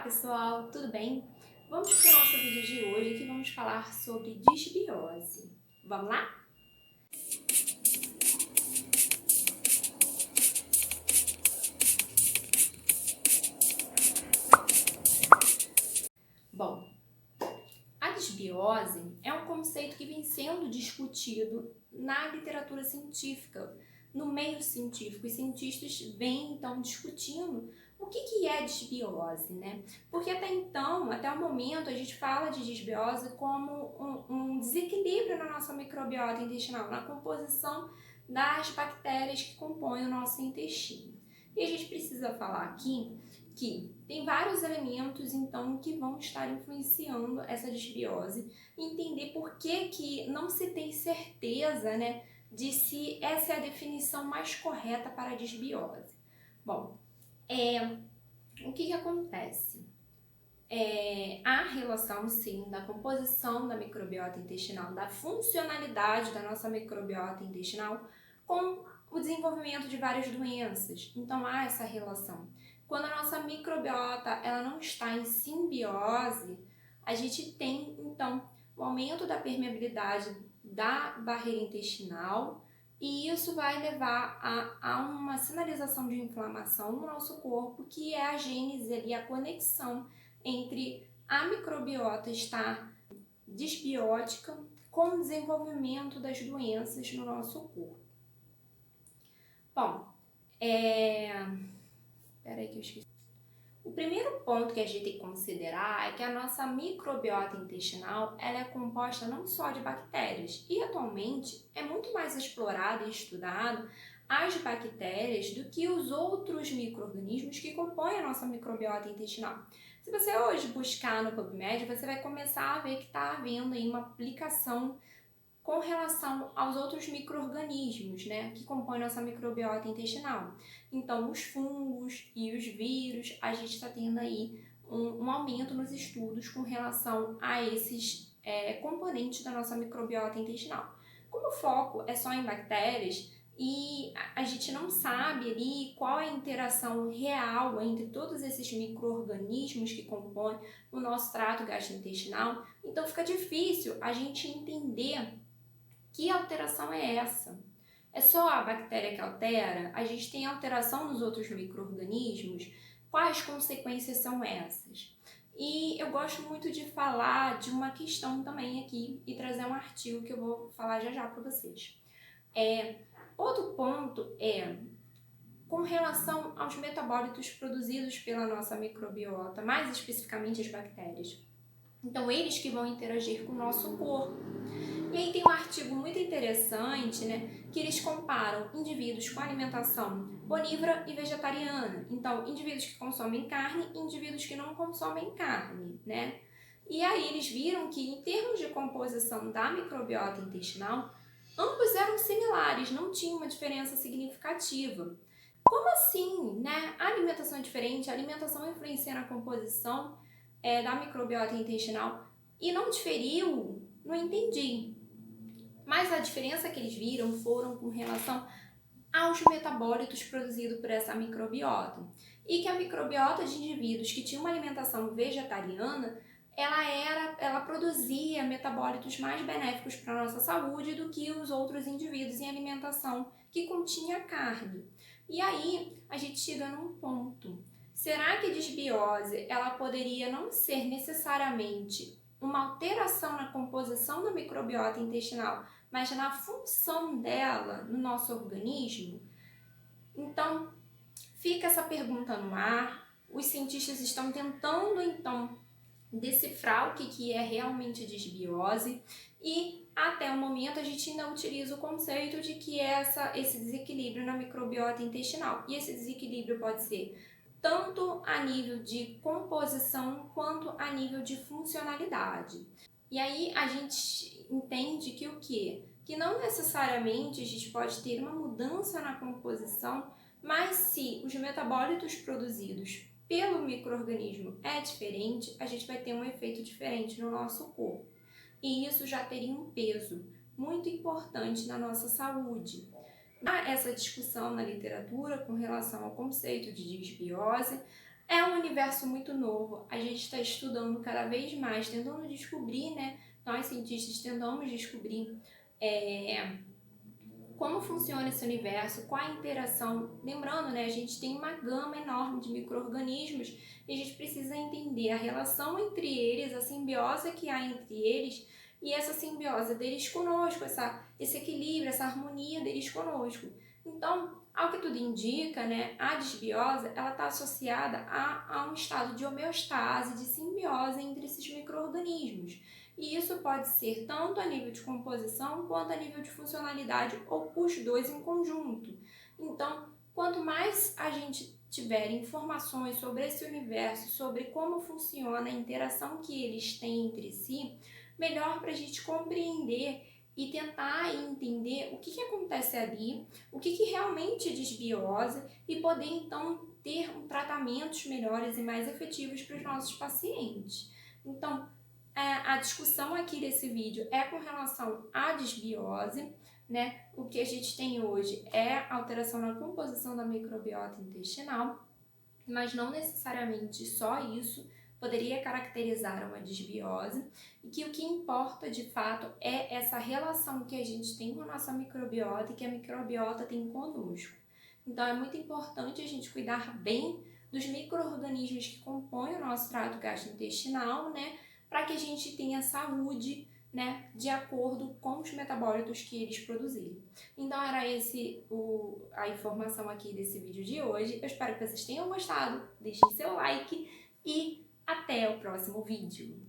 pessoal, tudo bem? Vamos para o nosso vídeo de hoje que vamos falar sobre disbiose. Vamos lá? Bom, a disbiose é um conceito que vem sendo discutido na literatura científica, no meio científico. Os cientistas vêm então discutindo o que é disbiose, né? Porque até então, até o momento, a gente fala de disbiose como um desequilíbrio na nossa microbiota intestinal, na composição das bactérias que compõem o nosso intestino. E a gente precisa falar aqui que tem vários elementos então que vão estar influenciando essa disbiose, entender por que não se tem certeza, né, de se essa é a definição mais correta para a disbiose. Bom, o que acontece? A relação, sim, da composição da microbiota intestinal, da funcionalidade da nossa microbiota intestinal com o desenvolvimento de várias doenças. Então, há essa relação. Quando a nossa microbiota ela não está em simbiose, a gente tem, então, o aumento da permeabilidade da barreira intestinal e isso vai levar a uma sinalização de inflamação no nosso corpo, que é a gênese ali, a conexão entre a microbiota estar disbiótica com o desenvolvimento das doenças no nosso corpo. Bom, peraí que eu esqueci. O primeiro ponto que a gente tem que considerar é que a nossa microbiota intestinal ela é composta não só de bactérias e atualmente é muito mais explorado e estudado as bactérias do que os outros micro-organismos que compõem a nossa microbiota intestinal. Se você hoje buscar no PubMed, você vai começar a ver que está havendo aí uma aplicação com relação aos outros micro-organismos, né, que compõem nossa microbiota intestinal. Então, os fungos e os vírus, a gente está tendo aí um aumento nos estudos com relação a esses componentes da nossa microbiota intestinal. Como o foco é só em bactérias e a gente não sabe ali qual é a interação real entre todos esses micro-organismos que compõem o nosso trato gastrointestinal, então fica difícil a gente entender que alteração é essa? É só a bactéria que altera? A gente tem alteração nos outros micro-organismos? Quais consequências são essas? E eu gosto muito de falar de uma questão também aqui e trazer um artigo que eu vou falar já para vocês. Outro ponto é com relação aos metabólitos produzidos pela nossa microbiota, mais especificamente as bactérias. Então, eles que vão interagir com o nosso corpo. E aí tem um artigo muito interessante, né, que eles comparam indivíduos com alimentação onívora e vegetariana. Então, indivíduos que consomem carne e indivíduos que não consomem carne, né? E aí eles viram que em termos de composição da microbiota intestinal, ambos eram similares, não tinha uma diferença significativa. Como assim, né? A alimentação é diferente, a alimentação influencia na composição da microbiota intestinal e não diferiu, não entendi. Mas a diferença que eles viram foram com relação aos metabólitos produzidos por essa microbiota. E que a microbiota de indivíduos que tinham uma alimentação vegetariana, ela produzia metabólitos mais benéficos para a nossa saúde do que os outros indivíduos em alimentação que continha carne. E aí a gente chega num ponto. Será que a disbiose ela poderia não ser necessariamente uma alteração na composição da microbiota intestinal, mas na função dela no nosso organismo? Então, fica essa pergunta no ar. Os cientistas estão tentando, então, decifrar o que é realmente disbiose e, até o momento, a gente ainda utiliza o conceito de que é esse desequilíbrio na microbiota intestinal. E esse desequilíbrio pode ser tanto a nível de composição quanto a nível de funcionalidade. E aí a gente entende que o quê? Que não necessariamente a gente pode ter uma mudança na composição, mas se os metabólitos produzidos pelo micro-organismo é diferente, a gente vai ter um efeito diferente no nosso corpo. E isso já teria um peso muito importante na nossa saúde. Há essa discussão na literatura com relação ao conceito de disbiose. É um universo muito novo, a gente está estudando cada vez mais, tentando descobrir, né? Nós cientistas tentamos descobrir como funciona esse universo, qual a interação. Lembrando, né, a gente tem uma gama enorme de micro-organismos e a gente precisa entender a relação entre eles, a simbiose que há entre eles e essa simbiose deles conosco, esse equilíbrio, essa harmonia deles conosco. Então, ao que tudo indica, né, a desbiose ela está associada a um estado de homeostase, de simbiose entre esses micro-organismos. E isso pode ser tanto a nível de composição quanto a nível de funcionalidade ou os dois em conjunto. Então, quanto mais a gente tiver informações sobre esse universo, sobre como funciona a interação que eles têm entre si, melhor para a gente compreender e tentar entender o que acontece ali, o que realmente é desbiose e poder então ter tratamentos melhores e mais efetivos para os nossos pacientes. Então, a discussão aqui desse vídeo é com relação à desbiose, né? O que a gente tem hoje é alteração na composição da microbiota intestinal, mas não necessariamente só isso poderia caracterizar uma desbiose, e que o que importa de fato é essa relação que a gente tem com a nossa microbiota e que a microbiota tem conosco. Então é muito importante a gente cuidar bem dos micro-organismos que compõem o nosso trato gastrointestinal, né, para que a gente tenha saúde, né, de acordo com os metabólitos que eles produzirem. Então era a informação aqui desse vídeo de hoje. Eu espero que vocês tenham gostado. Deixem seu like e até o próximo vídeo.